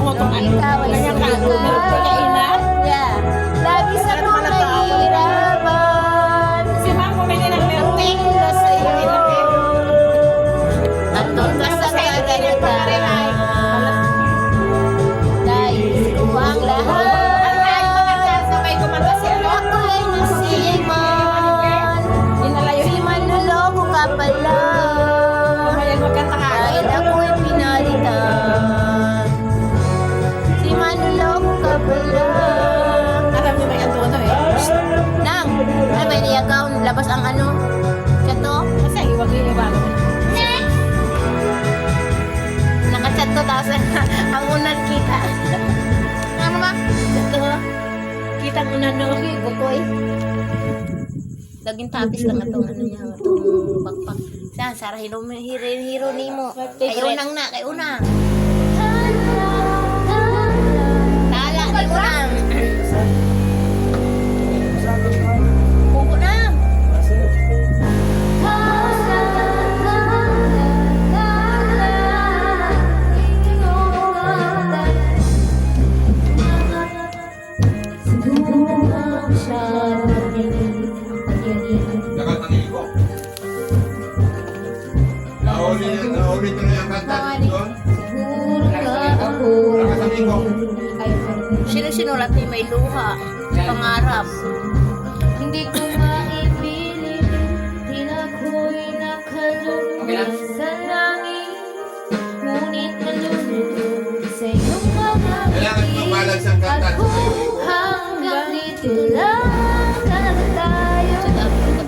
mo itong ano. Kanyang kalubo. Kainan. Yeah. Lagi sa mga nahihirapan. Si ma'am, kumili ng melting. Sa iyo. At doon ka sa Kaya kagalagan. Nais ko ang lahat. Ang kahit mga sabay kumanta si ano. Ako'y nasiman. Inalayo. Si manloloko ka pala. Ayan, magkanta ka. Dahil ako'y pinalitan. Si manloloko ka pala. Alam niyo may anto ito eh. Nang, ano ba yung account? Labas ang ano? Chato? Kasi iwag yung iwag. Nakachat to, tapos ang unan kita. Ano ba? Ito, kita ang unan no, bukoy. Laging tapis lang itong ano niya, itong backpack. Saan, Sarah, hero ni mo. Kay unang na, kay unang. Tala, ni unang. Pupo na. Nakatangi ko. Nauli ko na yung kanta dito. Nakatangi ko. Sino sinulat ni may luha? Pangarap. Hindi ko maipilit, di na ko'y nakalungkot sa langit. Ngunit nalulunod sa iyong mga Kailangan mo balance ang kanta. at kung hanggang dito lang tayo,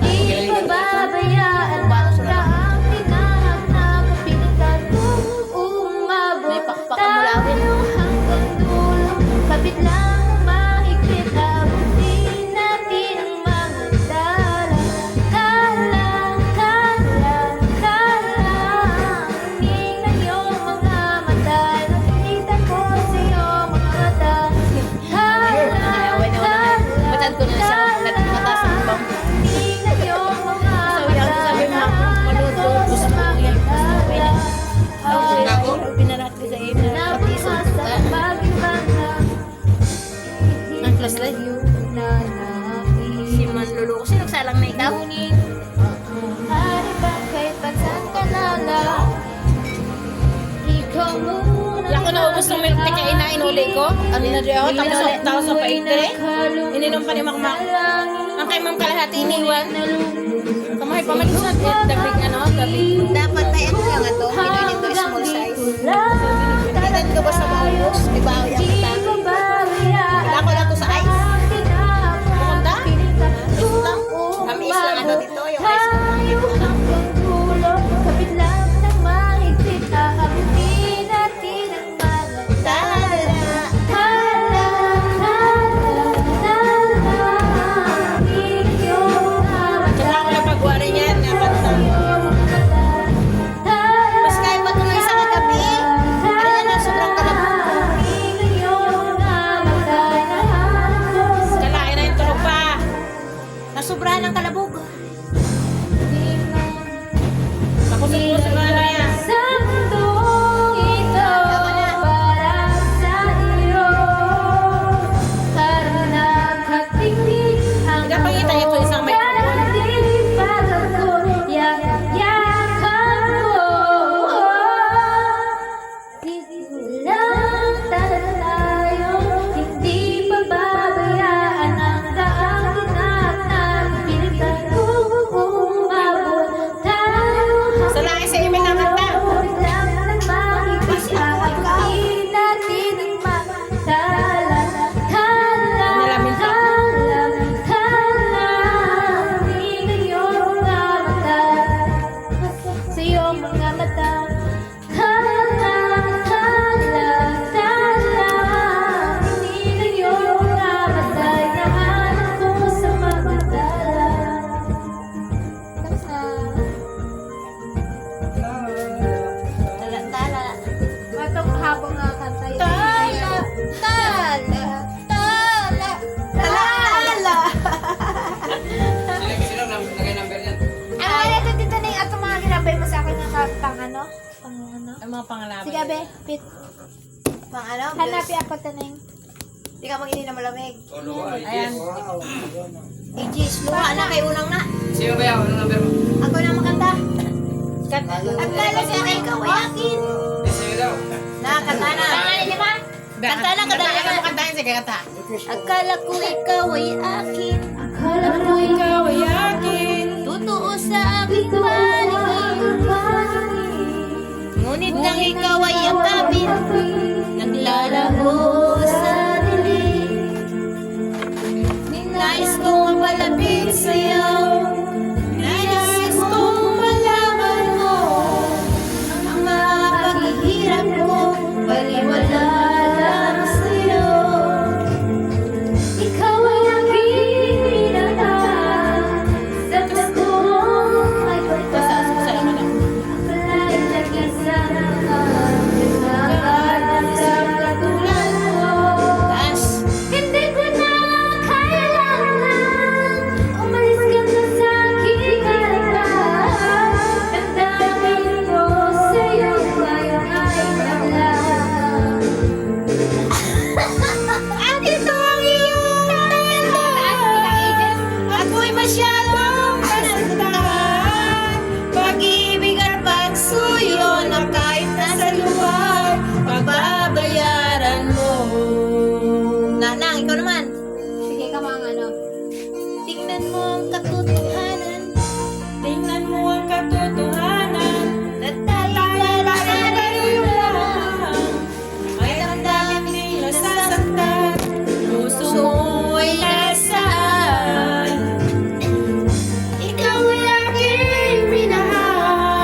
di pababayaan ang taang tinahanap na kapitan kong umabot May pakpakamulawin. tayo hanggang dulo. Kapit lang mahigpit, abutin natin ang mga dala. Tingnan iyong mga mata, nakikita ko sa iyong mga mata. Matan ko na siya mataas ang bang. Tingnan iyong mga Sabi mo, maluto, gusto mo yan. Pinarat ko sa iyo. Nabukas ang pag-ibanga, Ang plus life. na natin. Si Manluloko. Sino nagsalang na ikaw? Hari ba kahit pasan ka lala, ikaw muna. Lako na ubos ng milk tea kain na inuli ko. Ano na rin ako? Tapos sa paitre. Ininom pa ni Makmak. Ang kay Ma'am kalahati iniwan. Kamay pa mag-isot. Dabig ano? Dabig. Dapat na yan lang ito. Pinoy nito small size. Kailan ka ba sa maubos? Di ba ang kita? Lako na to sa ice. Pumunta? Is lang. Kami is lang ano dito. Yung ice na dito lang. Kapit lang ng mahigpit, aabutin natin ang mga dala. Tsaka ako na pagwari niyan. Nakanta. Mas kaya pa ito ng isang kagabi. Ano yan ang sobrang kalabog. Kalain na yung tulog pa. Nasubrahan ng kalabog. Ako sa puso na ano yan. Sa mundong ito, para sa iyo, karunang katingin ang Napangita niyo ito isang microphone. darating para ko, yakan ko. Dito lang tayo, hindi pababayaan ang daang tinatnan, pinagtan kong umabot tayo. Sa langit sa email na kanta. Nalamin pa. Sa iyong mga mata, tingnan iyong mga mata, hinahanap ko sa mga dala. Tapos na. Tala-tala. Matong habang kanta yun. Tala! Tala! Tala! Tala! Sino nagay number yan? Ano ito dito na yung atong mga ginabay mo sa akin ng pang ano? Pang ano? Ang mga pangalaman. Sige, be. Pit. pang ano? Hanapi ako taneng. Di ka mag-ini na malamig. O, luwa. Ayan. Igis, luha na kay unang na. Sino ba yan? Anong number mo? Ako na makanta. Akala ko ikaw ay akin. Sino daw? Nakakanta na. Pangalan niya ba? Kanta na, kanta na. Ano kantahin? Sige, kanta. Akala ko ikaw ay akin. Akala ko Ikaw ay akin. totoo sa aking paningin. Ngunit nang ikaw ay yakapin, Naglalaho sa dilim. nais kong mapalapit sa'yo. Nais kong malaman mo ang mga paghihirap ko, baliwala lang sa'yo. Ikaw ay aking pinatawag. Sa puso ay pagpapalagay. Pala'y lagi sa nakakalaban sa katulad mo. Taas. Hindi ko na kailangan umalis ka na sa aking harapan. Damdamin ko sa'yo ngayon ay naglalang. At ito ang iyong tanda. Ako'y masyadong kasantahan. Pag-ibig at pagsuyo na kahit nasa lugar, pagbabayaran mo. Nanang, ikaw naman. Sige ka mga ano. Tingnan mo ang katutunan.